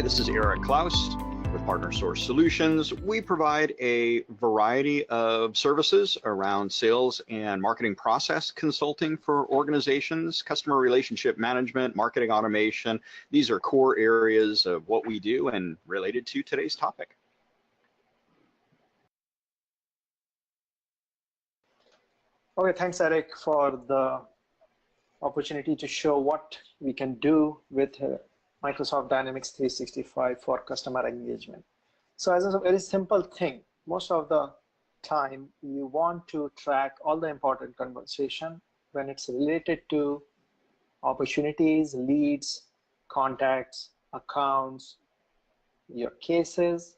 This is Eric Klauss with Partner Source Solutions. We provide a variety of services around sales and marketing process consulting for organizations, customer relationship management, marketing automation. These are core areas of what we do and related to today's topic. Okay, thanks, Eric, for the opportunity to show what we can do with Microsoft Dynamics 365 for customer engagement. So as a very simple thing, most of the time you want to track all the important conversation when it's related to opportunities, leads, contacts, accounts, your cases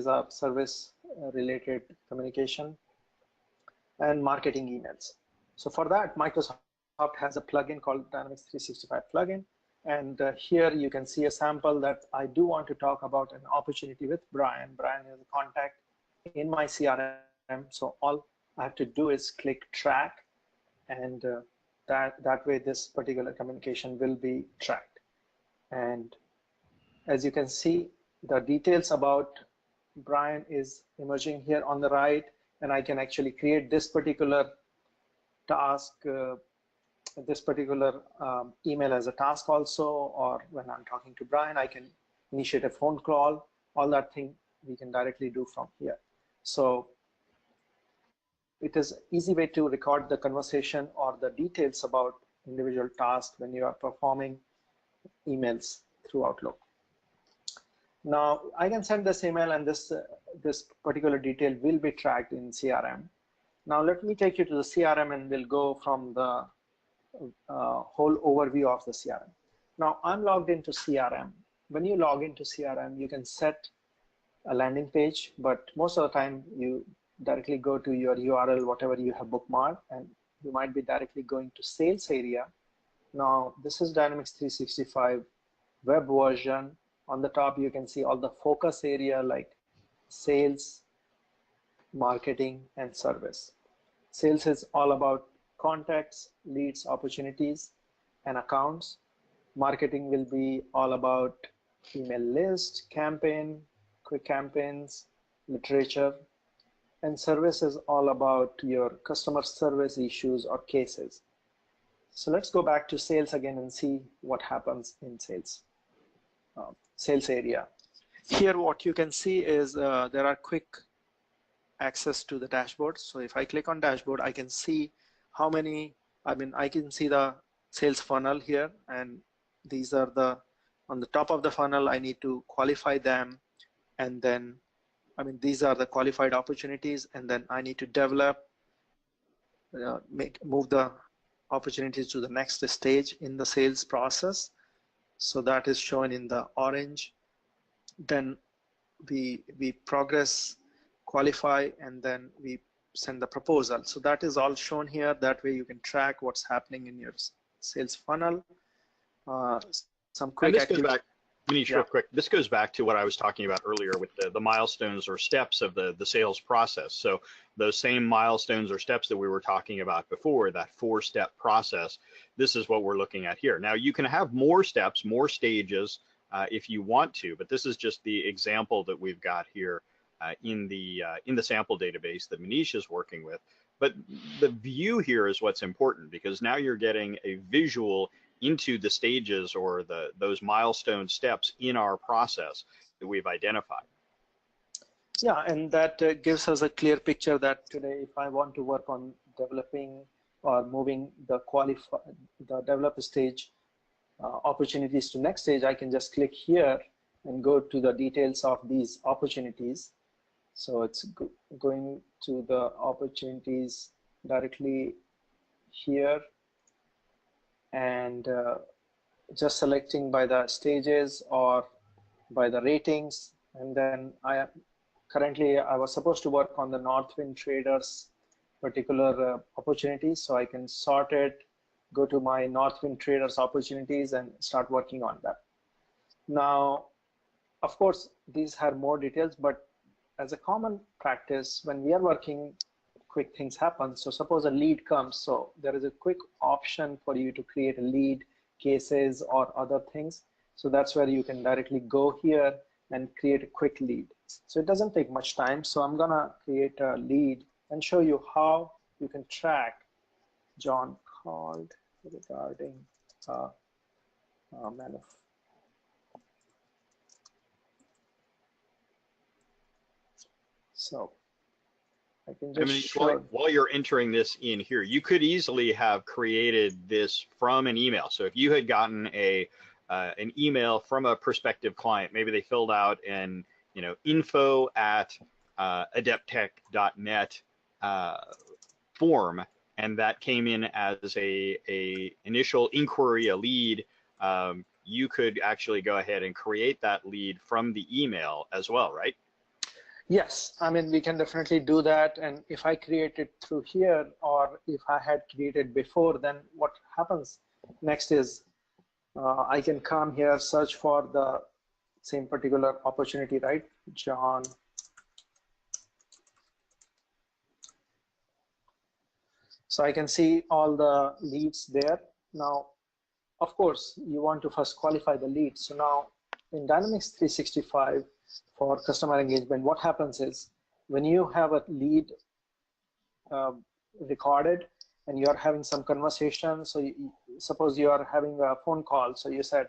are service related communication, and marketing emails. So for that, Microsoft has a plugin called Dynamics 365 plugin. And here you can see a sample that I do want to talk about an opportunity with Brian. Brian is a contact in my CRM. So all I have to do is click track, and that way this particular communication will be tracked. And as you can see, the details about Brian is emerging here on the right, and I can actually create this particular task, this particular email as a task also, or when I'm talking to Brian, I can initiate a phone call. All that thing we can directly do from here. So it is an easy way to record the conversation or the details about individual tasks when you are performing emails through Outlook. Now I can send this email, and this particular detail will be tracked in CRM. Now let me take you to the CRM, and we'll go from the whole overview of the CRM. Now I'm logged into CRM. When you log into CRM, you can set a landing page, but most of the time you directly go to your URL, whatever you have bookmarked, and you might be directly going to sales area. Now this is Dynamics 365 web version. On the top, you can see all the focus area like sales, marketing, and service. Sales is all about contacts, leads, opportunities, and accounts. Marketing will be all about email list, campaign, quick campaigns, literature, and service is all about your customer service issues or cases. So let's go back to sales again and see what happens in sales area. Here what you can see is there are quick access to the dashboard. So if I click on dashboard, I can see how many, I can see the sales funnel here, and these are on the top of the funnel, I need to qualify them, and then, these are the qualified opportunities, and then I need to develop, move the opportunities to the next stage in the sales process. So that is shown in the orange. Then we progress, qualify, and then we send the proposal. So that is all shown here. That way you can track what's happening in your sales funnel. Some quick activity. Manish, real quick, this goes back to what I was talking about earlier with the milestones or steps of the sales process. So those same milestones or steps that we were talking about before, that 4-step process, this is what we're looking at here. Now you can have more steps, more stages if you want to, but this is just the example that we've got here in the sample database that Manish is working with. But the view here is what's important, because now you're getting a visual into the stages or those milestone steps in our process that we've identified. Yeah, and that gives us a clear picture that today, if I want to work on developing or moving the develop stage opportunities to next stage, I can just click here and go to the details of these opportunities. So it's going to the opportunities directly here, and just selecting by the stages or by the ratings. And then currently I was supposed to work on the Northwind Traders particular opportunities, so I can sort it, go to my Northwind Traders opportunities, and start working on that. Now, of course, these have more details, but as a common practice, when we are working, quick things happen. So suppose a lead comes, so there is a quick option for you to create a lead, cases, or other things. So that's where you can directly go here and create a quick lead. So it doesn't take much time. So I'm gonna create a lead and show you how you can track. John called regarding so I can just show. While you're entering this in here, you could easily have created this from an email. So if you had gotten an email from a prospective client, maybe they filled out an info@adepttech.net form, and that came in as a initial inquiry, a lead. You could actually go ahead and create that lead from the email as well, right? Yes, I mean, we can definitely do that. And if I create it through here, or if I had created before, then what happens next is I can come here, search for the same particular opportunity, right? John. So I can see all the leads there. Now, of course, you want to first qualify the lead. So now in Dynamics 365 for customer engagement, what happens is when you have a lead recorded and you're having some conversation, so suppose you are having a phone call. So you said,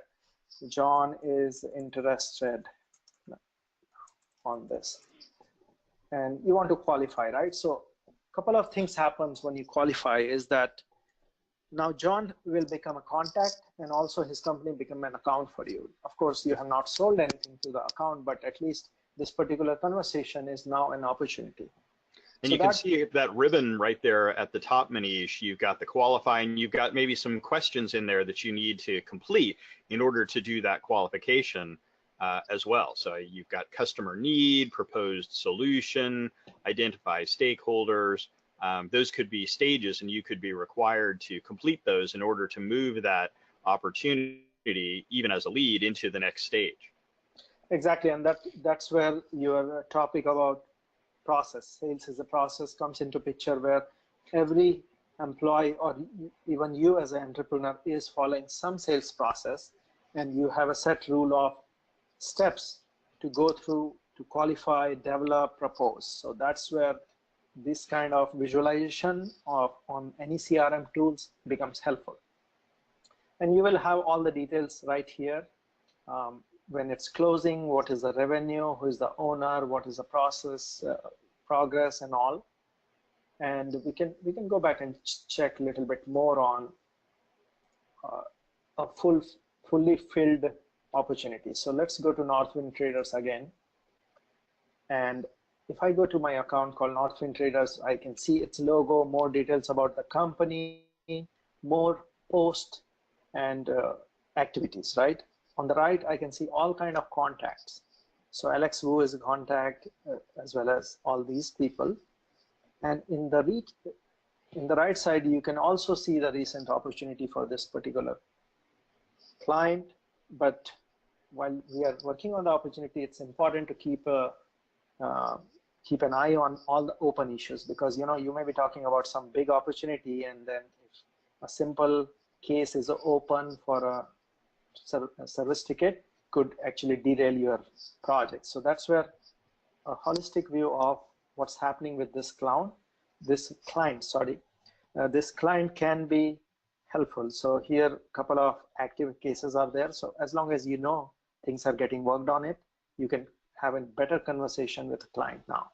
John is interested on this, and you want to qualify, right? So a couple of things happens when you qualify is that now John will become a contact, and also his company become an account for you. Of course, you have not sold anything to the account, but at least this particular conversation is now an opportunity. And so you can see that ribbon right there at the top, Manish. You've got the qualifying, you've got maybe some questions in there that you need to complete in order to do that qualification as well. So you've got customer need, proposed solution, identify stakeholders. Those could be stages, and you could be required to complete those in order to move that opportunity, even as a lead, into the next stage. Exactly, and that's where your topic about process, sales is a process, comes into picture, where every employee or even you as an entrepreneur is following some sales process, and you have a set rule of steps to go through to qualify, develop, propose. So that's where this kind of visualization on any CRM tools becomes helpful. And you will have all the details right here. When it's closing, what is the revenue, who is the owner, what is the process, progress, and all. And we can go back and check a little bit more on a fully filled opportunity. So let's go to Northwind Traders again. And if I go to my account called Northwind Traders, I can see its logo, more details about the company, more posts and activities, right? On the right, I can see all kind of contacts. So Alex Wu is a contact, as well as all these people. And in the right side, you can also see the recent opportunity for this particular client. But while we are working on the opportunity, it's important to keep an eye on all the open issues, because you may be talking about some big opportunity, and then if a simple case is open for a service ticket, could actually derail your project. So that's where a holistic view of what's happening with this client can be helpful. So here a couple of active cases are there. So as long as you know things are getting worked on it, you can have a better conversation with the client now.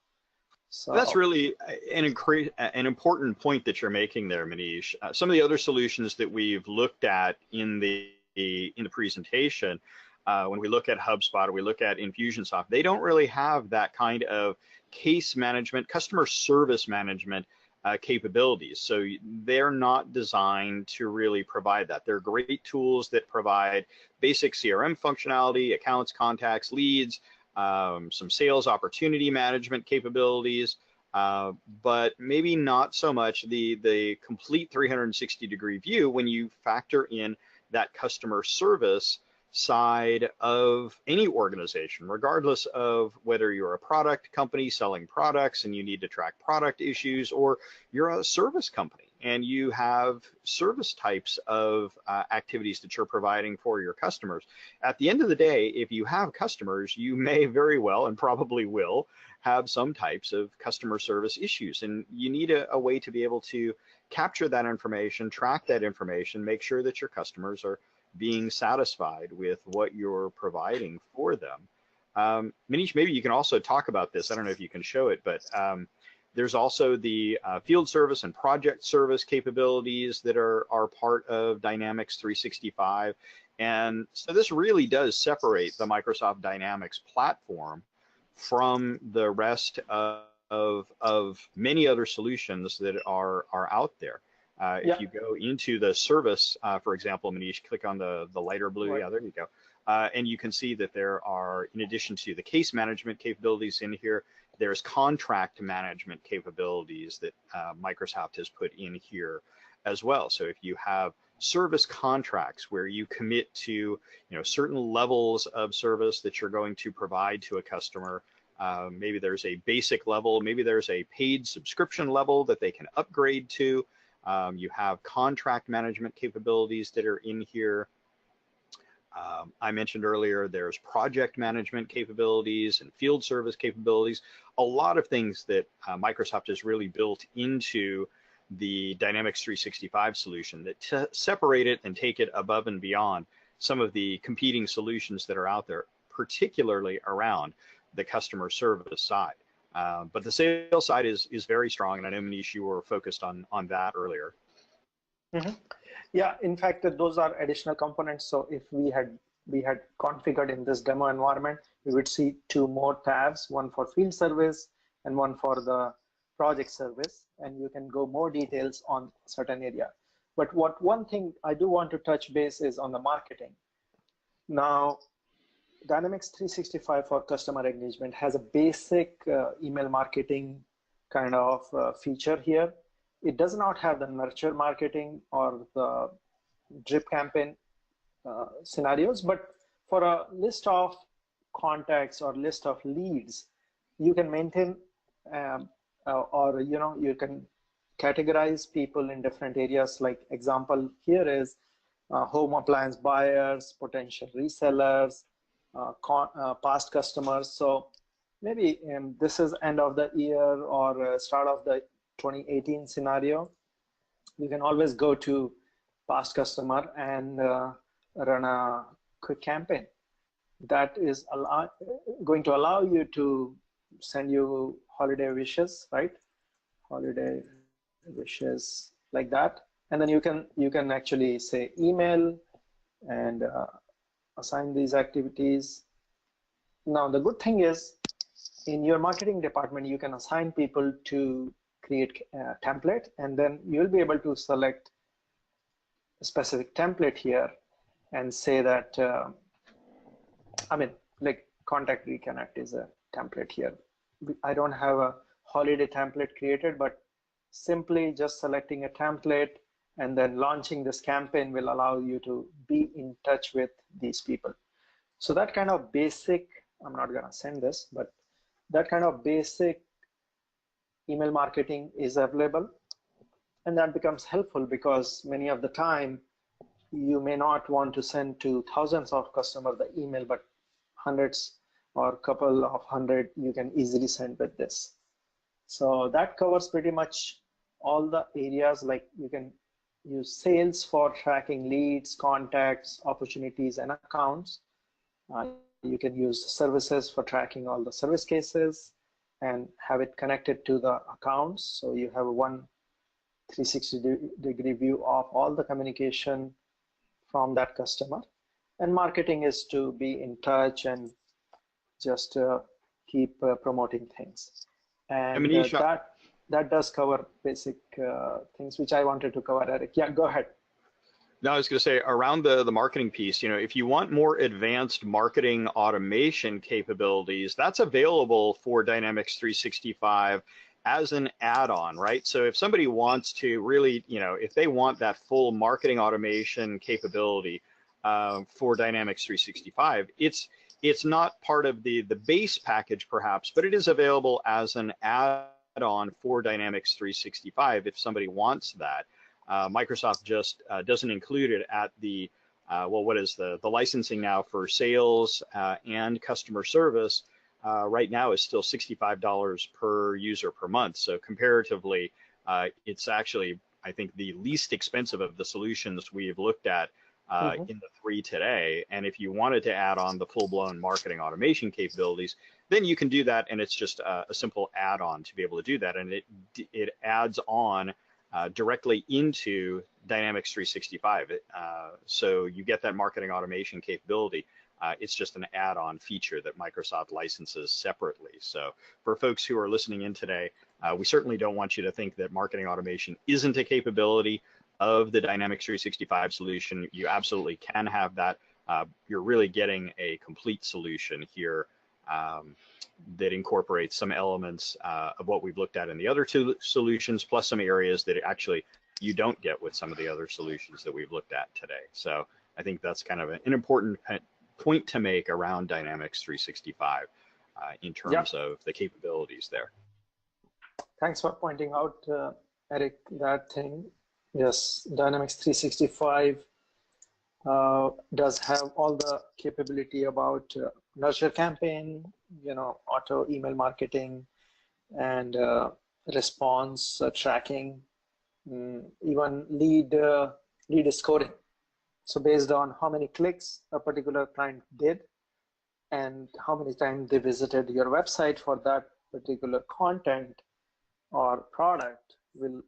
So that's really an important point that you're making there, Manish. Some of the other solutions that we've looked at in the presentation, when we look at HubSpot or we look at Infusionsoft, they don't really have that kind of case management, customer service management capabilities. So they're not designed to really provide that. They're great tools that provide basic CRM functionality, accounts, contacts, leads, some sales opportunity management capabilities, but maybe not so much the complete 360-degree view when you factor in that customer service side of any organization, regardless of whether you're a product company selling products and you need to track product issues, or you're a service company and you have service types of activities that you're providing for your customers. At the end of the day, if you have customers, you may very well and probably will have some types of customer service issues, and you need a way to be able to capture that information, track that information, make sure that your customers are being satisfied with what you're providing for them. Manish, maybe you can also talk about this. I don't know if you can show it, but there's also the field service and project service capabilities that are part of Dynamics 365. And so this really does separate the Microsoft Dynamics platform from the rest of many other solutions that are out there. If you go into the service, for example, Manish, click on the lighter blue. Right. Yeah, there you go. And you can see that there are, in addition to the case management capabilities in here, there's contract management capabilities that Microsoft has put in here as well. So if you have service contracts where you commit to certain levels of service that you're going to provide to a customer, maybe there's a basic level, maybe there's a paid subscription level that they can upgrade to. You have contract management capabilities that are in here. I mentioned earlier, there's project management capabilities and field service capabilities, a lot of things that Microsoft has really built into the Dynamics 365 solution that separate it and take it above and beyond some of the competing solutions that are out there, particularly around the customer service side. But the sales side is very strong, and I know, Manish, you were focused on that earlier. Mm-hmm. Yeah, in fact, those are additional components. So if we had configured in this demo environment, we would see two more tabs, one for field service and one for the project service, and you can go more details on certain area. But one thing I do want to touch base is on the marketing. Now, Dynamics 365 for customer engagement has a basic email marketing kind of feature here. It does not have the nurture marketing or the drip campaign scenarios, but for a list of contacts or list of leads, you can maintain or you can categorize people in different areas. Like example here is home appliance buyers, potential resellers, past customers. So maybe this is end of the year or start of the 2018 scenario. You can always go to past customer and run a quick campaign that is going to allow you to send you holiday wishes, right? Holiday wishes like that, and then you can actually say email and assign these activities. Now the good thing is, in your marketing department, you can assign people to create a template, and then you'll be able to select a specific template here and say that, like contact reconnect is a template here. I don't have a holiday template created, but simply just selecting a template and then launching this campaign will allow you to be in touch with these people. So that kind of basic, I'm not gonna send this, but that kind of basic email marketing is available, and that becomes helpful because many of the time you may not want to send to thousands of customers the email, but hundreds or couple of hundred you can easily send with this. So that covers pretty much all the areas. Like you can use sales for tracking leads, contacts, opportunities, and accounts. You can use services for tracking all the service cases and have it connected to the accounts. So you have one 360-degree view of all the communication from that customer. And marketing is to be in touch and just keep promoting things. And that does cover basic things which I wanted to cover, Eric. Yeah, go ahead. No, I was going to say around the marketing piece, if you want more advanced marketing automation capabilities, that's available for Dynamics 365 as an add-on, right? So if somebody wants to really, if they want that full marketing automation capability for Dynamics 365, it's not part of the base package perhaps, but it is available as an add-on add-on for Dynamics 365 if somebody wants that. Microsoft just doesn't include it at the, well, what is the licensing now for sales and customer service right now is still $65 per user per month. So comparatively, it's actually, I think, the least expensive of the solutions we've looked at in the three today. And if you wanted to add on the full-blown marketing automation capabilities, then you can do that, and it's just a simple add-on to be able to do that, and it adds on directly into Dynamics 365. So you get that marketing automation capability. It's just an add-on feature that Microsoft licenses separately. So for folks who are listening in today, we certainly don't want you to think that marketing automation isn't a capability of the Dynamics 365 solution. You absolutely can have that. You're really getting a complete solution here that incorporates some elements of what we've looked at in the other two solutions, plus some areas that actually you don't get with some of the other solutions that we've looked at today. So I think that's kind of an important point to make around Dynamics 365 in terms of the capabilities there. Thanks for pointing out, Eric, that thing. Yes, Dynamics 365 does have all the capability about nurture campaign, auto email marketing, and response tracking, even lead scoring. So based on how many clicks a particular client did and how many times they visited your website for that particular content or product will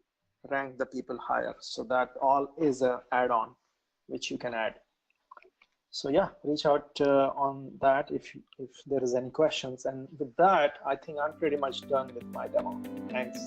rank the people higher. So that all is an add-on which you can add. So yeah, reach out on that if there is any questions. And with that, I think I'm pretty much done with my demo. Thanks.